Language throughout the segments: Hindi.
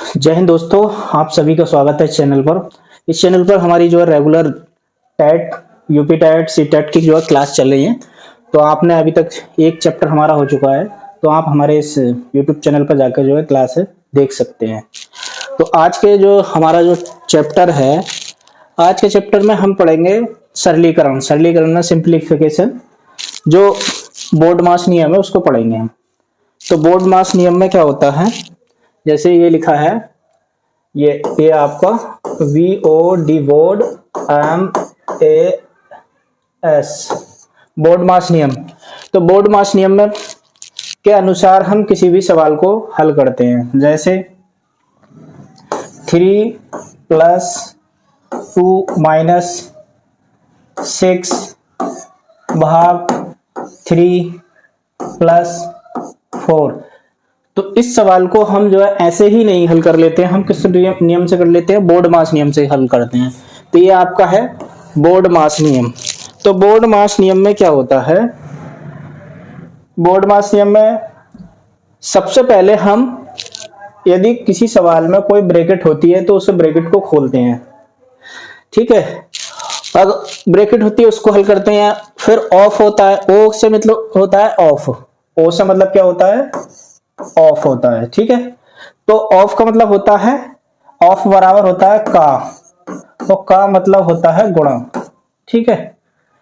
जय हिंद दोस्तों, आप सभी का स्वागत है इस चैनल पर। इस चैनल पर हमारी जो है regular TET, UP TET, C TET की जो है क्लास चल रही है। तो आपने अभी तक एक चैप्टर हमारा हो चुका है, तो आप हमारे इस यूट्यूब चैनल पर जाकर जो है क्लास है देख सकते हैं। तो आज के जो हमारा जो चैप्टर है, आज के चैप्टर में हम पढ़ेंगे सरलीकरण। सरलीकरण में सिंप्लीफिकेशन, जो बोर्ड मास नियम है उसको पढ़ेंगे हम। तो बोर्ड मास नियम में क्या होता है, जैसे ये लिखा है, ये आपका VOD बोर्ड MAS बोर्ड मास नियम। तो बोर्ड मास नियम में के अनुसार हम किसी भी सवाल को हल करते हैं। जैसे 3 + 2 - 6 भाग 3 + 4। तो इस सवाल को हम जो है ऐसे ही नहीं हल कर लेते हैं, हम किस नियम से कर लेते हैं, बोर्ड मास नियम से हल करते हैं। तो ये आपका है बोर्ड मास नियम। तो बोर्ड मास नियम में क्या होता है, बोर्ड मास नियम में सबसे पहले हम यदि किसी सवाल में कोई ब्रैकेट होती है तो उस ब्रैकेट को खोलते हैं, ठीक है। अगर ब्रैकेट होती है उसको हल करते हैं। फिर ऑफ होता है, ओ से मतलब होता है ऑफ, ओ से मतलब क्या होता है, ऑफ होता है, ठीक है। तो ऑफ का मतलब होता है, ऑफ बराबर होता है का, तो का मतलब होता है गुणा, ठीक है।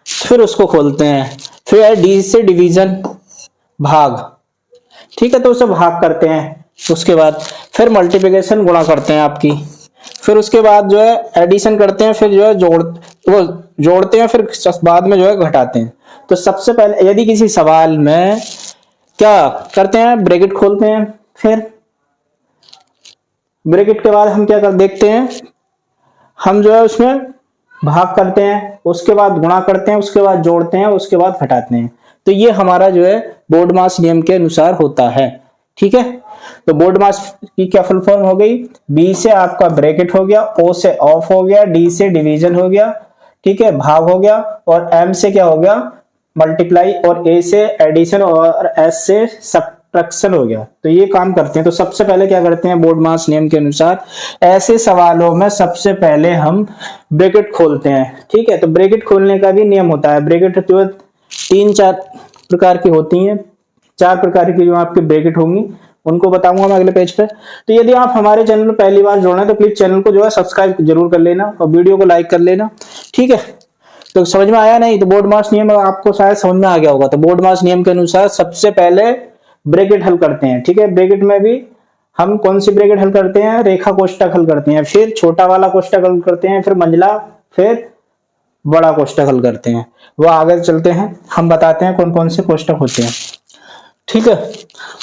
फिर उसको खोलते हैं, फिर डी से डिवीजन भाग, ठीक है, तो उसे भाग करते हैं। उसके बाद फिर मल्टीप्लिकेशन गुणा करते हैं आपकी, फिर उसके बाद जो है एडिशन करते हैं, फिर जो है जोड़ते हैं, फिर बाद में जो है घटाते हैं। तो सबसे पहले यदि किसी सवाल में क्या करते हैं, ब्रैकेट खोलते हैं, फिर ब्रैकेट के बाद हम क्या कर देखते हैं, हम जो है उसमें भाग करते हैं, उसके बाद गुणा करते हैं, उसके बाद जोड़ते हैं, उसके बाद घटाते हैं। तो ये हमारा जो है बोर्ड मास नियम के अनुसार होता है, ठीक है। तो बोर्ड मास की क्या फुल फॉर्म हो गई, बी से आपका ब्रैकेट हो गया, ओ से ऑफ हो गया, डी से डिवीजन हो गया, ठीक है, भाग हो गया, और एम से क्या हो गया, मल्टीप्लाई, और ए से एडिशन, और एस से सब्ट्रैक्शन हो गया। तो ये काम करते हैं। तो सबसे पहले क्या करते हैं, बोर्ड मास नियम के अनुसार ऐसे सवालों में सबसे पहले हम ब्रैकेट खोलते हैं, ठीक है। तो ब्रैकेट खोलने का भी नियम होता है। ब्रैकेट जो 3-4 प्रकार की होती हैं, 4 प्रकार की जो आपकी ब्रैकेट होंगी उनको बताऊंगा मैं अगले पेज पे। तो यदि आप हमारे चैनल में पहली बार जुड़ रहे हैं तो प्लीज चैनल को जो है सब्सक्राइब जरूर कर लेना और वीडियो को लाइक कर लेना, ठीक है। तो समझ में आया नहीं, तो बोर्ड मास नियम आपको शायद समझ में आ गया होगा। तो बोर्ड मास नियम के अनुसार सबसे पहले ब्रैकेट हल करते हैं, ठीक है। ब्रैकेट में भी हम कौन सी ब्रैकेट हल करते हैं, रेखा कोष्ठक हल करते हैं, फिर छोटा वाला कोष्ठक हल करते हैं, फिर मंझला, फिर बड़ा कोष्ठक हल करते हैं। वो आगे चलते हैं, हम बताते हैं कौन कौन से कोष्ठक होते हैं, ठीक है।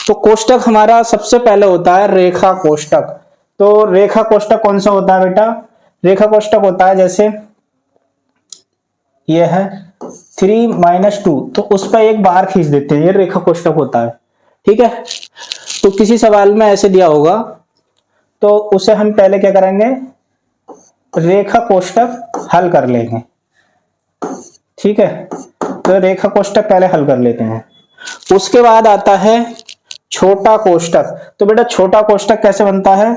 तो कोष्ठक हमारा सबसे पहले होता है रेखा कोष्ठक। तो रेखा कोष्ठक कौन सा होता है बेटा, रेखा कोष्ठक होता है जैसे ये है 3 - 2, तो उस पर एक बार खींच देते हैं, ये रेखा कोष्ठक होता है, ठीक है। तो किसी सवाल में ऐसे दिया होगा तो उसे हम पहले क्या करेंगे, रेखा कोष्ठक हल कर लेंगे, ठीक है। तो रेखा कोष्ठक पहले हल कर लेते हैं। उसके बाद आता है छोटा कोष्ठक। तो बेटा छोटा कोष्ठक कैसे बनता है,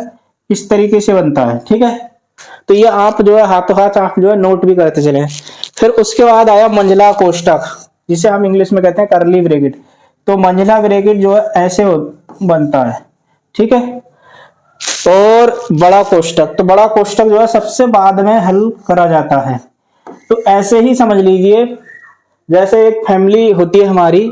इस तरीके से बनता है, ठीक है। तो ये आप जो है हाथों हाथ आप जो है नोट भी करते चले। फिर उसके बाद आया मंझला कोष्ठक, जिसे हम इंग्लिश में कहते हैं कर्ली ब्रैकेट। तो मंझला ब्रैकेट जो है ऐसे बनता है, ठीक है। और बड़ा कोष्ठक, तो बड़ा कोष्ठक जो है सबसे बाद में हल करा जाता है। तो ऐसे ही समझ लीजिए, जैसे एक फैमिली होती है हमारी,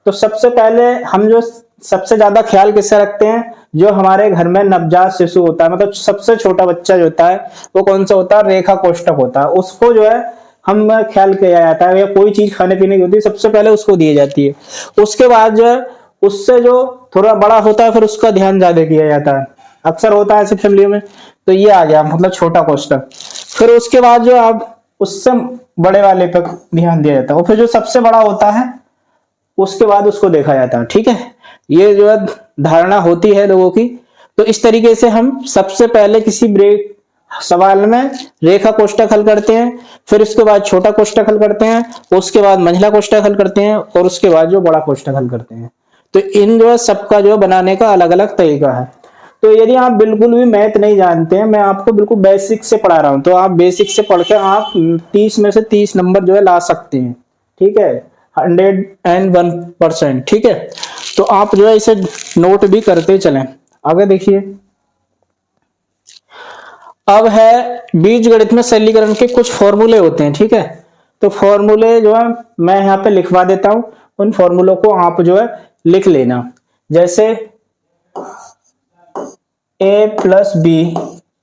तो सबसे पहले हम जो सबसे ज्यादा ख्याल किससे रखते हैं, जो हमारे घर में नवजात शिशु होता है, मतलब सबसे छोटा बच्चा जो होता है वो कौन सा होता है, रेखा कोष्ठक होता है। उसको जो है हम ख्याल किया जाता है, या कोई चीज खाने पीने की होती है सबसे पहले उसको दी जाती है। उसके बाद जो है उससे जो थोड़ा बड़ा होता है फिर उसका ध्यान ज्यादा किया जाता है, अक्सर होता है ऐसी फैमिली में। तो ये आ गया मतलब छोटा कोष्ठक। फिर उसके बाद जो आप उससे बड़े वाले पर ध्यान दिया जाता है, और फिर जो सबसे बड़ा होता है उसके बाद उसको देखा जाता है, ठीक है। ये जो है धारणा होती है लोगों की। तो इस तरीके से हम सबसे पहले किसी ब्रेक सवाल में रेखा कोष्ठक हल करते हैं, फिर उसके बाद छोटा कोष्ठक हल करते हैं, उसके बाद मंझला कोष्ठक हल करते हैं, और उसके बाद जो बड़ा कोष्ठक हल करते हैं। तो इन जो है सबका जो बनाने का अलग अलग तरीका है। तो यदि आप बिल्कुल भी मैथ नहीं जानते हैं, मैं आपको बिल्कुल बेसिक से पढ़ा रहा हूं, तो आप बेसिक से पढ़ के आप 30 में से 30 नंबर जो है ला सकते हैं। ठीक है, 101%। ठीक है, तो आप जो है इसे नोट भी करते चलें। आगे देखिए, अब है बीजगणित में सरलीकरण के कुछ फॉर्मूले होते हैं। ठीक है, तो फॉर्मूले जो है मैं यहाँ पे लिखवा देता हूं, उन फॉर्मूलों को आप जो है लिख लेना। जैसे a प्लस बी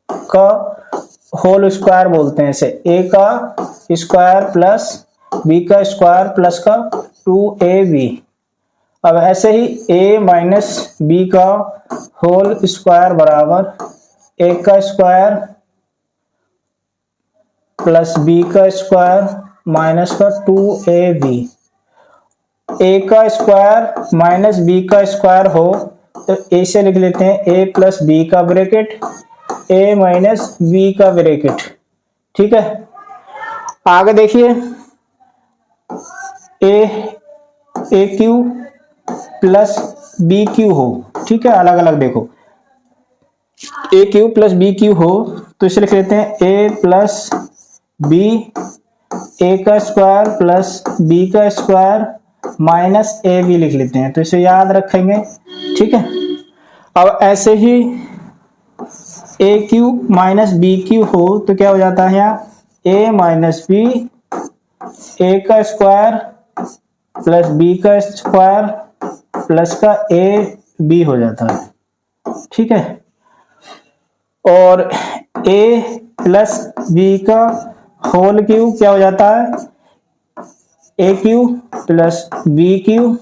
का होल स्क्वायर बोलते हैं इसे, a का स्क्वायर प्लस b का स्क्वायर प्लस का 2ab। अब ऐसे ही a माइनस बी का होल स्क्वायर बराबर a का स्क्वायर प्लस b का स्क्वायर माइनस का 2ab। a का स्क्वायर माइनस b का स्क्वायर हो तो a से लिख लेते हैं a प्लस बी का ब्रैकेट a माइनस बी का ब्रैकेट। ठीक है, आगे देखिए, ए क्यू प्लस बी क्यू हो। ठीक है, अलग अलग देखो, ए क्यू प्लस बी क्यू हो तो इसे लिख लेते हैं ए प्लस बी, ए का स्क्वायर प्लस बी का स्क्वायर माइनस ए बी लिख लेते हैं, तो इसे याद रखेंगे। ठीक है, अब ऐसे ही ए क्यू माइनस बी क्यू हो तो क्या हो जाता है यहाँ, ए माइनस बी, ए का स्क्वायर प्लस बी का स्क्वायर प्लस का ए बी हो जाता है। ठीक है, और a प्लस बी का होल क्यूब क्या हो जाता है, A cube plus B cube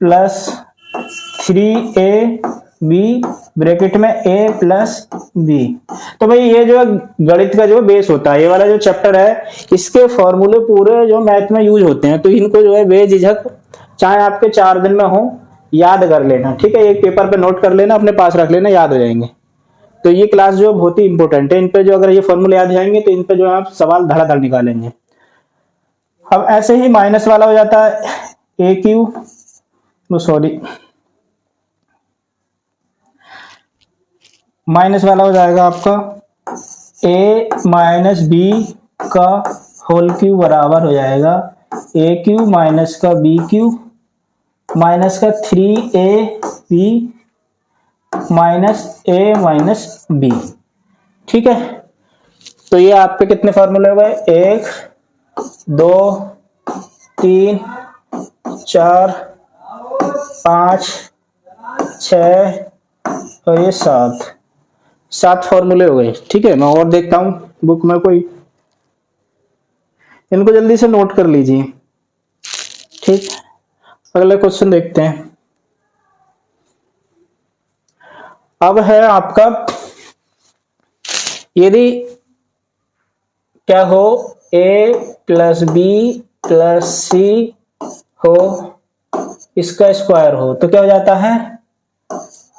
plus 3ab bracket में a प्लस बी। तो भाई ये जो गणित का जो बेस होता है, ये वाला जो चैप्टर है, इसके फॉर्मूले पूरे जो मैथ में यूज होते हैं, तो इनको जो है बेझिझक चाहे आपके 4 दिन में हो याद कर लेना। ठीक है, एक पेपर पे नोट कर लेना, अपने पास रख लेना, याद हो जाएंगे। तो ये क्लास जो बहुत ही इंपॉर्टेंट है, इन पे जो अगर ये फॉर्मूले याद जाएंगे तो इन पे जो आप सवाल धड़ाधड़ निकालेंगे। अब ऐसे ही माइनस वाला हो जाता है ए क्यू, सॉरी माइनस वाला हो जाएगा आपका ए माइनस बी का होल क्यू बराबर हो जाएगा ए क्यू माइनस का बी क्यू माइनस का 3ab माइनस ए माइनस बी। ठीक है, तो ये आपके कितने फॉर्मूले हो गए, 1 2 3 4 5 6 और ये 7 फॉर्मूले हो गए। ठीक है, मैं और देखता हूं बुक में कोई, इनको जल्दी से नोट कर लीजिए। ठीक, अगले क्वेश्चन देखते हैं। अब है आपका, यदि क्या हो a प्लस बी प्लस सी हो, इसका स्क्वायर हो तो क्या हो जाता है,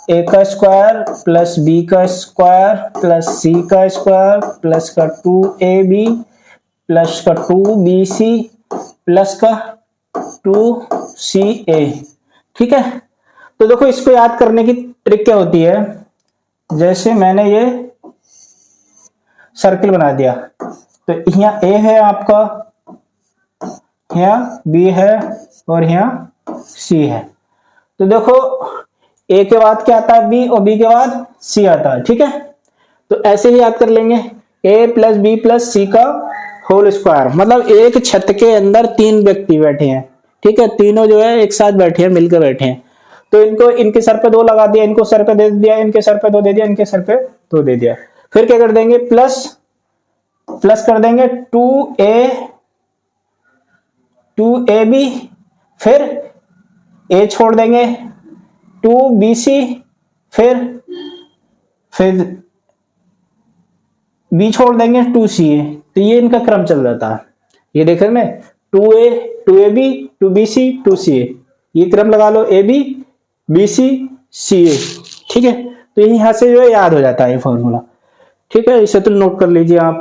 a का स्क्वायर प्लस बी का स्क्वायर प्लस सी का स्क्वायर प्लस का 2ab प्लस का 2bc प्लस का 2ca। ठीक है, तो देखो इसको याद करने की ट्रिक क्या होती है, जैसे मैंने ये सर्किल बना दिया, तो यहाँ a है आपका, यहाँ b है और यहाँ c है। तो देखो a के बाद क्या आता है b और b के बाद c आता है। ठीक है, तो ऐसे ही याद कर लेंगे, a plus B plus C का होल स्क्वायर, मतलब एक छत के अंदर 3 व्यक्ति बैठे हैं। ठीक है, तीनों जो है एक साथ बैठे हैं, मिलकर बैठे हैं, तो इनको इनके सर पे 2 लगा दिया, इनको सर पे दे दिया, इनके सर पे 2 दे दिया, इनके सर पे 2 दे दिया। फिर क्या कर देंगे, प्लस कर देंगे 2ab, फिर a छोड़ देंगे 2bc, फिर b छोड़ देंगे 2ca। तो ये इनका क्रम चल जाता है, ये देखें में 2a 2ab 2bc 2ca, ये क्रम लगा लो ab bc ca। ठीक है, तो यहां से जो है याद हो जाता है ये फॉर्मूला। ठीक है, इसे तो नोट कर लीजिए आप।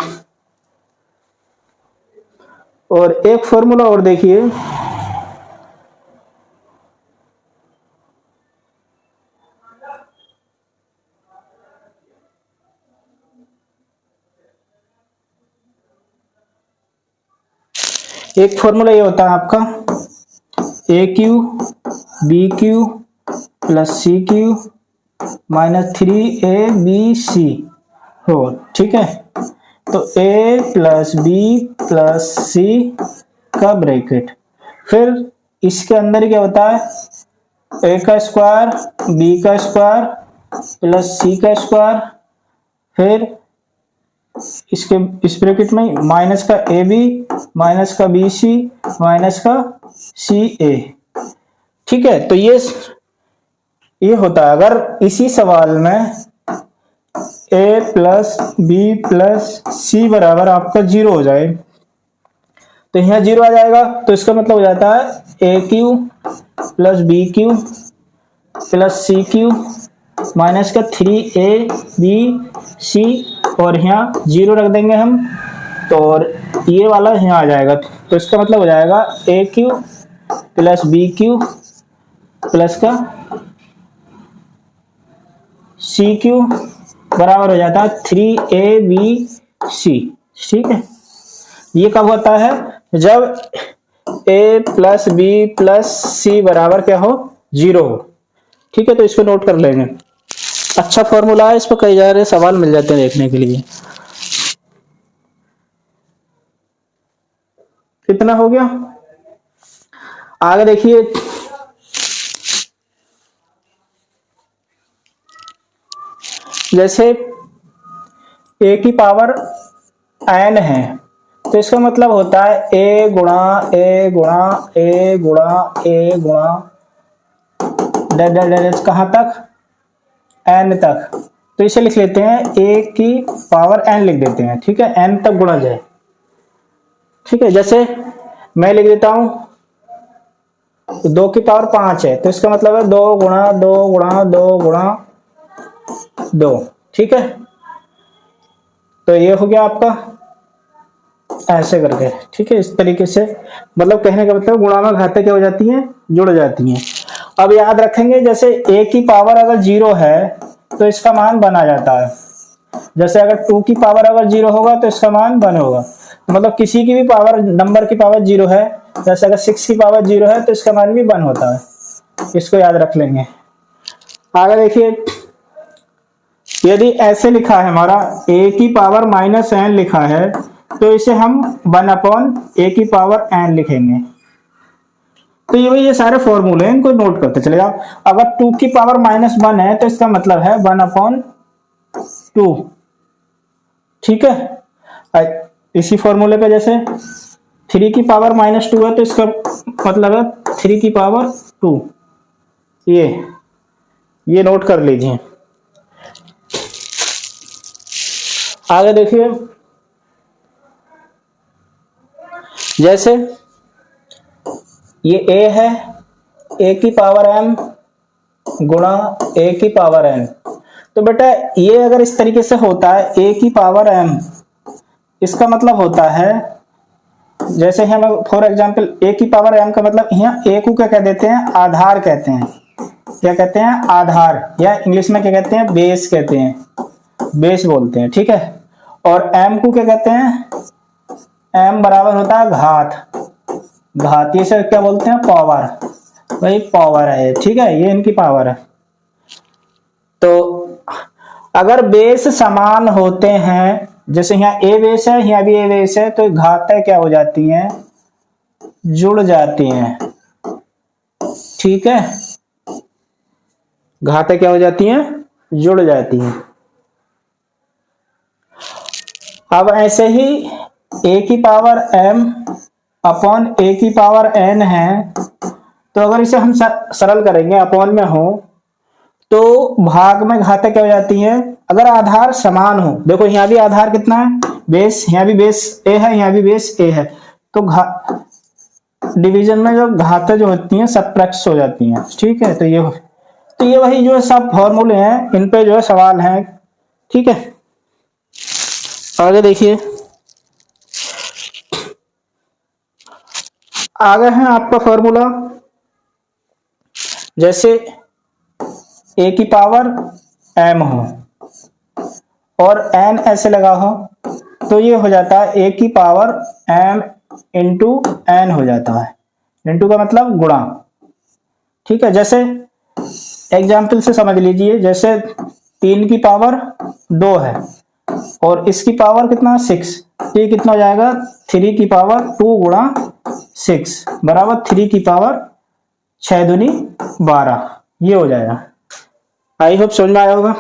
और एक फॉर्मूला और देखिए, एक फॉर्मूला ये होता है आपका A cube B cube plus C cube minus 3ab हो, ठीक है। तो a plus B plus C का ब्रैकेट, फिर इसके अंदर क्या होता है a का स्क्वायर b का स्क्वायर प्लस c का स्क्वायर, फिर इसके इस ब्रैकेट में माइनस का ए बी माइनस का बी सी माइनस का सी ए, ठीक है। तो ये होता है। अगर इसी सवाल में ए प्लस बी प्लस सी बराबर आपका 0 हो जाए तो यहाँ 0 आ जाएगा, तो इसका मतलब हो जाता है A cube plus B cube plus C cube minus का 3ab सी, और यहाँ 0 रख देंगे हम, तो और ये वाला यहाँ आ जाएगा। तो इसका मतलब हो जाएगा A cube plus B cube plus का सी क्यू बराबर हो जाता है 3abc, ठीक है। ये कब होता है, जब a प्लस बी प्लस सी बराबर क्या हो 0 हो, ठीक है। तो इसको नोट कर लेंगे। अच्छा फॉर्मूला है, इस पर कई सारे सवाल मिल जाते हैं देखने के लिए। कितना हो गया, आगे देखिए। जैसे a की पावर n है, तो इसका मतलब होता है a गुणा a गुणा a गुणा a गुणा कहाँ तक n तक। तो इसे लिख लेते हैं a की पावर n लिख देते हैं, ठीक है, n तक गुणा जाए, ठीक है। जैसे मैं लिख देता हूं 2 की पावर 5 है, तो इसका मतलब है 2 गुणा 2 गुणा 2 गुणा 2, ठीक है। तो ये हो गया आपका ऐसे करके, ठीक है। इस तरीके से मतलब कहने का मतलब गुणा में घातें क्या हो जाती हैं, जुड़ जाती हैं। अब याद रखेंगे, जैसे a की पावर अगर 0 है तो इसका मान 1 आ जाता है। जैसे अगर 2 की पावर अगर 0 होगा तो इसका मान 1 होगा। मतलब किसी की भी पावर, नंबर की पावर 0 है, जैसे अगर 6 की पावर 0 है तो इसका मान भी 1 होता है। इसको याद रख लेंगे। आगे देखिए, यदि ऐसे लिखा है हमारा a की पावर -n लिखा है, तो इसे हम 1/a की पावर n लिखेंगे। तो ये सारे फॉर्मूले हैं, इनको नोट करते चले जाओ। अगर 2 की पावर -1 है तो इसका मतलब है 1/2, ठीक है। इसी फॉर्मूले पे जैसे 3 की पावर -2 है तो इसका मतलब है 3 की पावर 2, ये नोट कर लीजिए। आगे देखिए, जैसे ये a है, a की पावर m गुणा a की पावर n। तो बेटा ये अगर इस तरीके से होता है a की पावर m, इसका मतलब होता है, जैसे हम फॉर एग्जांपल a की पावर m का मतलब यहाँ a को क्या कह देते हैं, आधार कहते हैं। क्या कहते हैं, आधार, या इंग्लिश में क्या कहते हैं, बेस कहते हैं, बेस बोलते हैं, ठीक है। और m को क्या कहते हैं, m बराबर होता है घात, ये सर क्या बोलते हैं, पावर, भाई पावर है, ठीक है, ये इनकी पावर है। तो अगर बेस समान होते हैं, जैसे यहाँ a बेस है, यहाँ भी a बेस है, तो घातें क्या हो जाती हैं, जुड़ जाती हैं, ठीक है। घातें क्या हो जाती हैं, जुड़ जाती हैं। अब ऐसे ही a की पावर m अपॉन a की पावर n है, तो अगर इसे हम सरल करेंगे, अपॉन में हो तो भाग में घातें क्या हो जाती हैं, अगर आधार समान हो। देखो यहाँ भी आधार कितना है, बेस, यहाँ भी बेस a है, यहाँ भी बेस a है, तो डिवीजन में जो घातें जो होती हैं सबट्रैक्ट हो जाती हैं, ठीक है। तो ये वही जो है सब फॉर्मूले हैं, इन पे जो है सवाल हैं, ठीक है। आगे देखिए, आगे है आपका फॉर्मूला, जैसे a की पावर m हो और n ऐसे लगा हो, तो ये हो जाता है a की पावर m इंटू एन हो जाता है। इंटू का मतलब गुणा, ठीक है। जैसे एग्जाम्पल से समझ लीजिए, जैसे 3 की पावर 2 है और इसकी पावर कितना 6, ये कितना हो जाएगा 3 की पावर 2 गुणा 6 बराबर 3 की पावर 6 दूनी 12, ये हो जाएगा। आई होप समझ में आया होगा।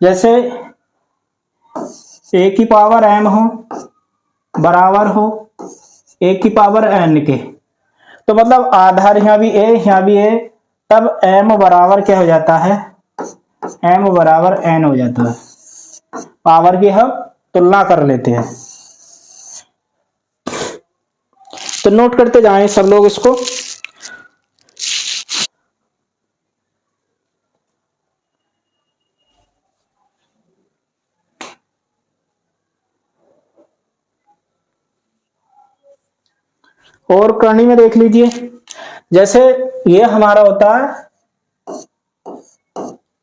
जैसे a की पावर m हो बराबर हो a की पावर n के, तो मतलब आधार यहाँ भी a यहाँ भी a, तब m बराबर क्या हो जाता है, m बराबर n हो जाता है। पावर की हम तुलना कर लेते हैं, तो नोट करते जाएं सब लोग इसको। और करनी में देख लीजिए, जैसे ये हमारा होता है,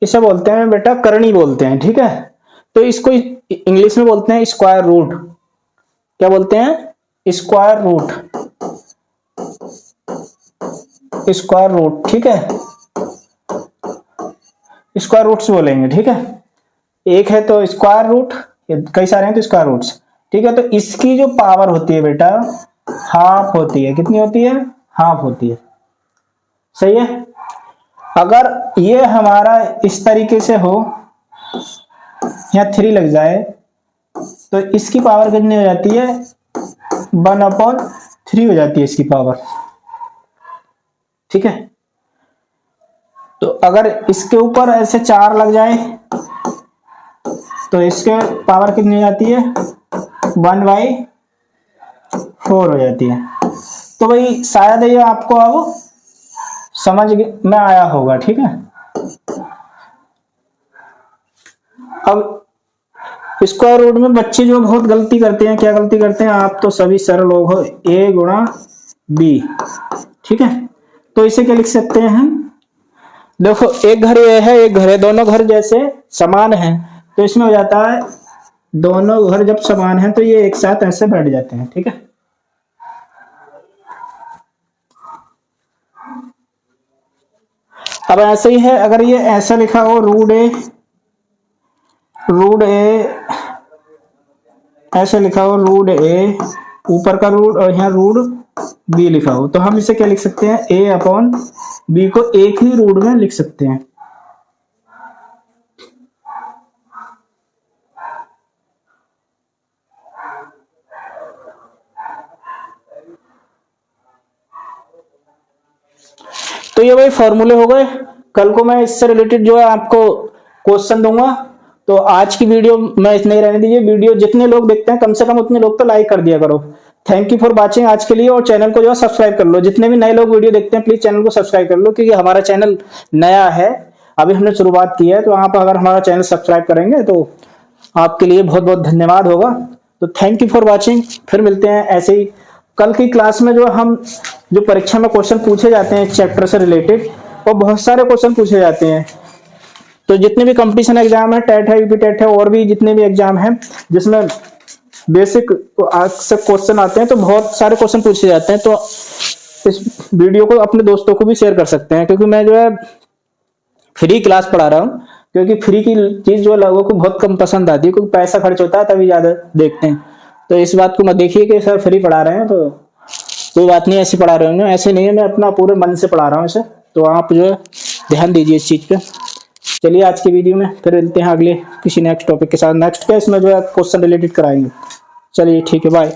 इसे बोलते हैं बेटा करनी बोलते हैं, ठीक है। तो इसको इंग्लिश में बोलते हैं स्क्वायर रूट। क्या बोलते हैं, स्क्वायर रूट, स्क्वायर रूट, ठीक है। स्क्वायर रूट्स बोलेंगे, ठीक है। एक है तो स्क्वायर रूट, कई सारे हैं तो स्क्वायर रूट्स, ठीक है। तो इसकी जो पावर होती है बेटा हाफ होती है। कितनी होती है, हाफ होती है, सही है। अगर ये हमारा इस तरीके से हो, यहाँ 3 लग जाए, तो इसकी पावर कितनी हो जाती है 1/3 हो जाती है इसकी पावर, ठीक है। तो अगर इसके ऊपर ऐसे 4 लग जाए तो इसके पावर कितनी हो जाती है 1/4 हो जाती है। तो भाई शायद ये आपको अब समझ में आया होगा, ठीक है। अब स्क्वायर रूट में बच्चे जो बहुत गलती करते हैं, क्या गलती करते हैं, आप तो सभी सरल लोग हो, a गुणा b, ठीक है। तो इसे क्या लिख सकते हैं हम, देखो एक घर ये है एक घर है, दोनों घर जैसे समान हैं, तो इसमें हो जाता है दोनों घर जब समान हैं तो ये एक साथ ऐसे बैठ जाते हैं, ठीक है। अब ऐसे ही है, अगर ये ऐसा लिखा हो रूट ए ऐसे लिखा हो रूट ए, ऊपर का रूट और यहाँ रूट बी लिखा हो, तो हम इसे क्या लिख सकते हैं, a अपॉन बी को एक ही रूट में लिख सकते हैं। तो ये भाई फॉर्मूले हो गए। कल को मैं इससे रिलेटेड जो है आपको क्वेश्चन दूंगा। तो आज की वीडियो मैं इतना ही रहने दीजिए। वीडियो जितने लोग देखते हैं कम से कम उतने लोग तो लाइक कर दिया करो। थैंक यू फॉर वाचिंग आज के लिए, और चैनल को जो है सब्सक्राइब कर लो। जितने भी नए लोग वीडियो देखते हैं प्लीज चैनल को सब्सक्राइब कर लो, क्योंकि हमारा चैनल नया है, अभी हमने शुरुआत की है। तो आप अगर हमारा चैनल सब्सक्राइब करेंगे तो आपके लिए बहुत बहुत धन्यवाद होगा। तो थैंक यू फॉर वॉचिंग, फिर मिलते हैं ऐसे ही कल की क्लास में। जो परीक्षा में क्वेश्चन पूछे जाते हैं चैप्टर से रिलेटेड, और बहुत सारे क्वेश्चन पूछे जाते हैं। तो जितने भी कंपटीशन एग्जाम है, टेट है, यूपी टेट है, और भी जितने भी एग्जाम हैं जिसमें बेसिक से क्वेश्चन आते हैं, तो बहुत सारे क्वेश्चन पूछे जाते हैं। तो इस वीडियो को अपने दोस्तों को भी शेयर कर सकते हैं, क्योंकि मैं जो है फ्री क्लास पढ़ा रहा हूँ। क्योंकि फ्री की चीज जो लोगों को बहुत कम पसंद आती है, क्योंकि पैसा खर्च होता है तभी ज्यादा देखते हैं। तो इस बात को मत देखिए कि सर फ्री पढ़ा रहे हैं तो कोई बात नहीं, ऐसे पढ़ा रहे होंगे, ऐसे नहीं है, मैं अपना पूरे मन से पढ़ा रहा हूँ इसे। तो आप जो है ध्यान दीजिए इस चीज पे। चलिए आज की वीडियो में फिर मिलते हैं अगले किसी नेक्स्ट टॉपिक के साथ। नेक्स्ट केस में जो है क्वेश्चन रिलेटेड कराएंगे। चलिए ठीक है, बाय।